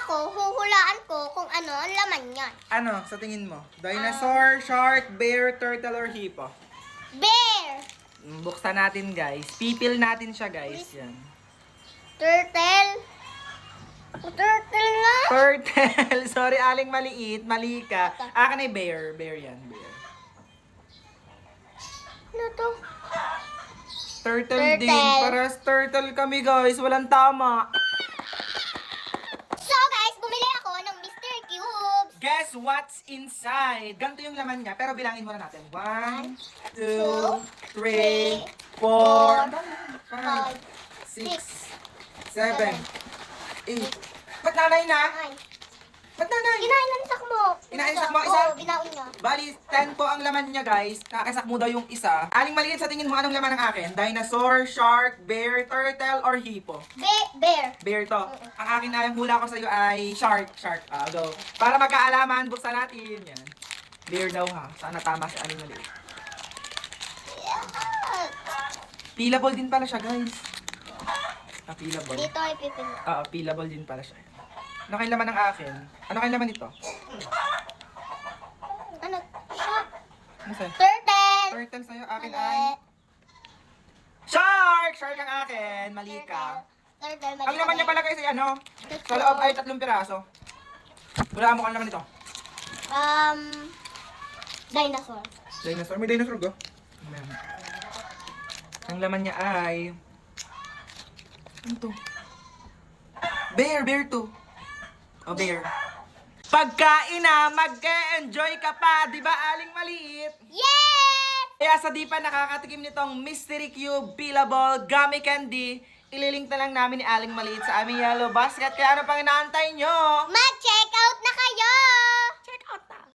ako, huhulaan ko kung ano ang laman yan. Ano, sa tingin mo? Dinosaur, shark, bear, turtle, or hippo? Bear! Buksan natin, guys. Pipil natin siya, guys. Yan. Turtle? Turtle na? Turtle. Sorry, aling maliit. Mali ka. Akin ay bear. Bear yan, bear. Ano to? Turtle din. Turtle. Paras turtle kami, guys. Walang tama. So guys, bumili ako ng Mr. Cubes. Guess what's inside? Ganito yung laman niya, pero bilangin muna natin. 1, 2, 2, 3, 4, 5, 6, 7, 8. Ba't nanay na? Ay, Ba't nanay? inainansak mo. Inainsak mo isa? Oo, binaon niya. Bali, 10 po ang laman niya, guys. Kakasak mo daw yung isa. Aling maliit, sa tingin mo anong laman ng akin? Dinosaur, shark, bear, turtle, or hippo? Bear. Bear to. Ang akin na yung hula ko sa'yo ay shark. Shark. Go. Para magkaalaman, buksan natin. Yan. Bear daw ha. Sana tama si aling maliit. Peelable din pala siya, guys. Peelable. Dito ay pipil. Oo, peelable din pala siya. Ano kayong laman ng akin? Ano kayong laman nito? Ano? Shark. Ano sa'yo? Turtle. Turtle sa'yo. Akin ay... Shark! Shark ang akin. Mali ka. Turtle. Ang laman niya pala guys ay ano? Sa loob ay 3 piraso. Wala mo kang laman nito. Dinosaur. Dinosaur. May dinosaur go. Ang laman niya ay... Ano to? Bear. Bear to. O, bear. Pagkain na, mag-enjoy ka pa. Di ba, aling maliit? Yes! Kaya sa di pa nakakatikim nitong Mystery Cube Peelable Gummy Candy, ililink na lang namin ni Aling Maliit sa aming yellow basket. Kaya ano pang inaantay nyo?